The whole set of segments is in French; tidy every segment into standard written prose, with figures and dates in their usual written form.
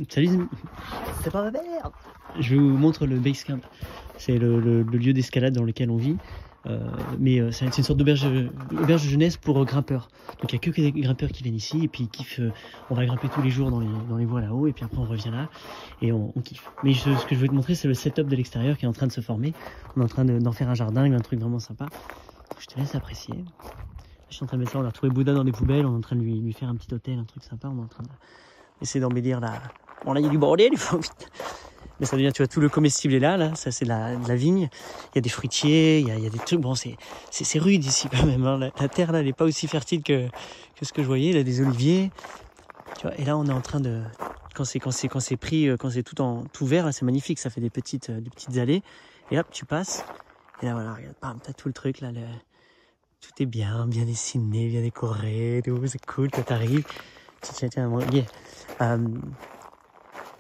Salut, c'est pas ma merde. Je vous montre le base camp. C'est le lieu d'escalade dans lequel on vit. C'est une sorte d'auberge de jeunesse pour grimpeurs. Donc il n'y a que des grimpeurs qui viennent ici et puis ils kiffent. On va grimper tous les jours dans les voies là-haut et puis après on revient là et on kiffe. Mais ce que je veux te montrer, c'est le setup de l'extérieur qui est en train de se former. On est en train d'en faire un jardin, un truc vraiment sympa. Je te laisse apprécier. Je suis en train de mettre ça, on a retrouvé Bouddha dans des poubelles, on est en train de lui faire un petit hôtel, un truc sympa. On est en train d'essayer d'embellir la... Bon là il y a du bordel, il faut vite. Mais ça devient, tu vois, tout le comestible est là, ça c'est de la vigne, il y a des fruitiers, il y a des trucs, bon c'est rude ici quand même, hein. La terre là elle est pas aussi fertile que ce que je voyais, il y a des oliviers, tu vois, et là on est en train de, quand c'est tout vert, là c'est magnifique, ça fait des petites allées, et hop tu passes, et là voilà, regarde, bam, t'as tout le truc là, tout est bien dessiné, bien décoré, tout, c'est cool quand t'arrives, tiens,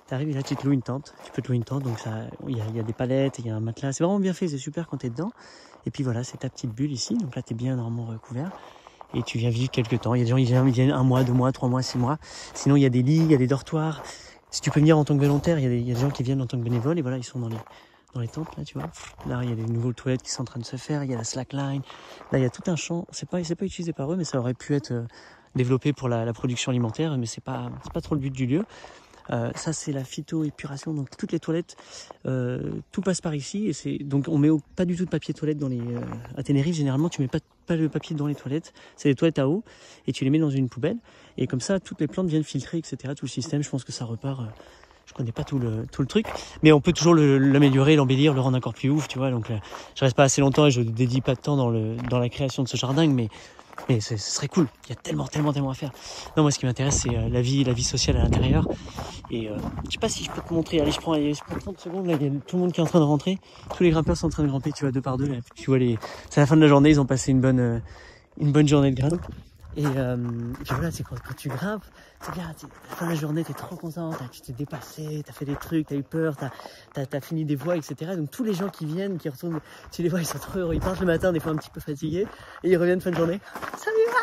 t'arrives et là tu te loues une tente, tu peux te louer une tente, donc il y a des palettes, il y a un matelas, c'est vraiment bien fait, c'est super quand t'es dedans. Et puis voilà, c'est ta petite bulle ici, donc là t'es bien normalement recouvert. Et tu viens vivre quelques temps, il y a des gens ils viennent 1 mois, 2 mois, 3 mois, 6 mois. Sinon il y a des lits, il y a des dortoirs. Si tu peux venir en tant que volontaire, il y a des gens qui viennent en tant que bénévoles et voilà, ils sont dans les tentes là, tu vois. Là il y a des nouvelles toilettes qui sont en train de se faire, il y a la slackline. Là il y a tout un champ, c'est pas utilisé par eux, mais ça aurait pu être développé pour la production alimentaire, mais c'est pas trop le but du lieu. Ça c'est la phytoépuration, donc toutes les toilettes, tout passe par ici et donc on met pas du tout de papier toilette dans les à Tenerife. Généralement tu mets pas le papier dans les toilettes, c'est des toilettes à eau et tu les mets dans une poubelle et comme ça toutes les plantes viennent filtrer, etc. Tout le système, je pense que ça repart. Je connais pas tout le truc, mais on peut toujours l'améliorer, l'embellir, le rendre encore plus ouf, tu vois. Donc je reste pas assez longtemps et je dédie pas de temps dans la création de ce jardin, mais ce serait cool. Il y a tellement à faire. Non, moi ce qui m'intéresse c'est la vie sociale à l'intérieur. Et je sais pas si je peux te montrer. Allez, je prends 30 secondes. Là, il y a tout le monde qui est en train de rentrer. Tous les grimpeurs sont en train de grimper, tu vois, 2 par 2. Là. Tu vois c'est la fin de la journée. Ils ont passé une bonne journée de grimpe. Et puis voilà, c'est quand tu grimpes, c'est bien, à la fin de la journée, t'es trop content, tu t'es dépassé, t'as fait des trucs, t'as eu peur, t'as fini des voies, etc. Donc tous les gens qui viennent, qui retournent, tu les vois, ils sont trop heureux, ils partent le matin, des fois un petit peu fatigués, et ils reviennent fin de journée, salut là.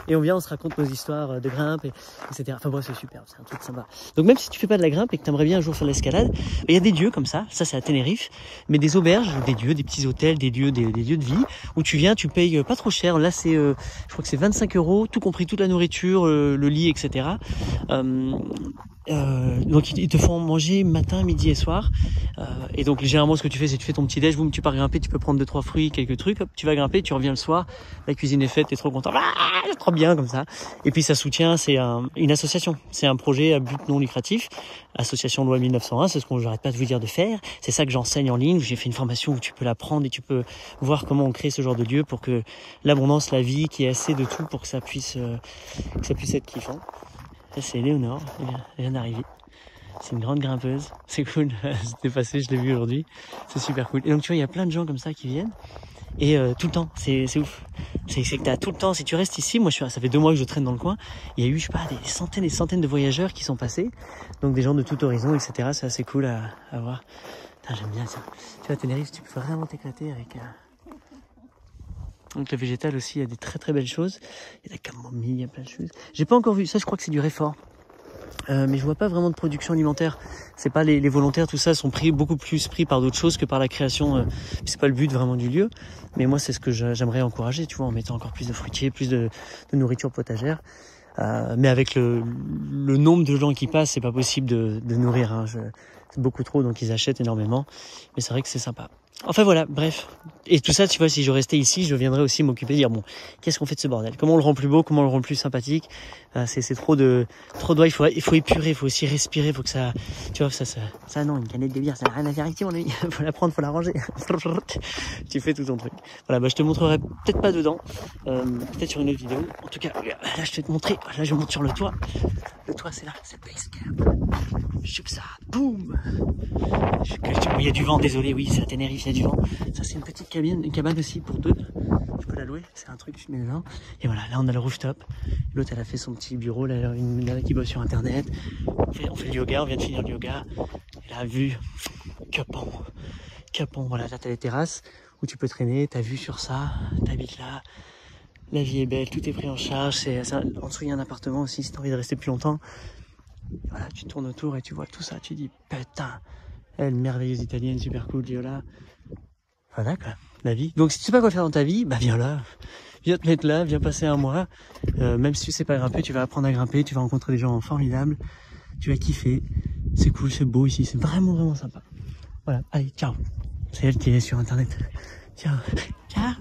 Et on vient, on se raconte nos histoires de grimpe, etc. Enfin bon, c'est super, c'est un truc sympa. Donc même si tu fais pas de la grimpe et que t'aimerais bien un jour faire de l'escalade, il y a des lieux comme ça c'est à Tenerife, mais des auberges, des lieux, des petits hôtels, des lieux de vie, où tu viens, tu payes pas trop cher, là c'est, je crois que c'est 25 €, tout compris toute la nourriture, le lit, etc. Donc ils te font manger matin, midi et soir. Et donc généralement ce que tu fais, c'est que tu fais ton petit déj, boum, tu pars grimper, tu peux prendre 2-3 fruits, quelques trucs, hop, tu vas grimper, tu reviens le soir, la cuisine est faite, t'es trop content, c'est trop bien comme ça. Et puis ça soutient, c'est une association, c'est un projet à but non lucratif, association loi 1901, c'est ce qu'on j'arrête pas de vous dire de faire. C'est ça que j'enseigne en ligne. J'ai fait une formation où tu peux l'apprendre et tu peux voir comment on crée ce genre de lieu pour que l'abondance, la vie, qu'il y ait assez de tout pour que ça puisse être kiffant. Là, c'est Léonore, elle vient d'arriver. C'est une grande grimpeuse, c'est cool, c'était passé, je l'ai vu aujourd'hui, c'est super cool. Et donc tu vois, il y a plein de gens comme ça qui viennent, et tout le temps, c'est ouf. C'est que t'as tout le temps, si tu restes ici, moi ça fait 2 mois que je traîne dans le coin, il y a eu, je sais pas, des centaines et des centaines de voyageurs qui sont passés, donc des gens de tout horizon, etc. C'est assez cool à voir. Putain, j'aime bien ça. Tu vois, à Tenerife, tu peux vraiment t'éclater avec... Donc le végétal aussi, il y a des très belles choses. Il y a de la camomille, il y a plein de choses. J'ai pas encore vu, ça je crois que c'est du réfort. Mais je vois pas vraiment de production alimentaire. C'est pas les volontaires, tout ça sont beaucoup plus pris par d'autres choses que par la création. C'est pas le but vraiment du lieu. Mais moi c'est ce que j'aimerais encourager, tu vois, en mettant encore plus de fruitiers, plus de nourriture potagère. Mais avec le nombre de gens qui passent, c'est pas possible de nourrir. Hein. C'est beaucoup trop, donc ils achètent énormément. Mais c'est vrai que c'est sympa. Enfin voilà, bref. Et tout ça, tu vois, si je restais ici, je viendrais aussi m'occuper de dire, bon, qu'est-ce qu'on fait de ce bordel? Comment on le rend plus beau? Comment on le rend plus sympathique? C'est trop de doigts, il faut épurer, il faut aussi respirer, il faut que ça, tu vois, ça non, une canette de bière, ça n'a rien à faire ici, mon ami. Faut la prendre, faut la ranger. Tu fais tout ton truc. Voilà, je te montrerai peut-être pas dedans, peut-être sur une autre vidéo. En tout cas, là, je vais te montrer, là, je monte sur le toit. Le toit, c'est là, c'est le base camp. Je ça, boum! Il y a du vent, désolé, oui, c'est à Tenerife, il y a du vent. Ça, c'est une petite cabane aussi pour 2. Je peux la louer, c'est un truc, je mets dedans. Et voilà, là, on a le rooftop. L'autre, elle a fait son petit bureau, là, une nana qui bosse sur internet. On fait du yoga, on vient de finir le yoga. Et la vue, Capon, voilà, là, t'as les terrasses où tu peux traîner, t'as vue sur ça, t'habites là. La vie est belle, tout est pris en charge. En dessous, il y a un appartement aussi, si t'as envie de rester plus longtemps. Voilà, tu tournes autour et tu vois tout ça, tu dis putain, elle merveilleuse italienne, super cool, Viola. Voilà quoi, la vie. Donc si tu sais pas quoi faire dans ta vie, bah viens là. Viens te mettre là, viens passer un mois. Même si tu sais pas grimper, tu vas apprendre à grimper, tu vas rencontrer des gens formidables, tu vas kiffer. C'est cool, c'est beau ici, c'est vraiment sympa. Voilà, allez, ciao. C'est elle qui est sur internet. Ciao. Ciao.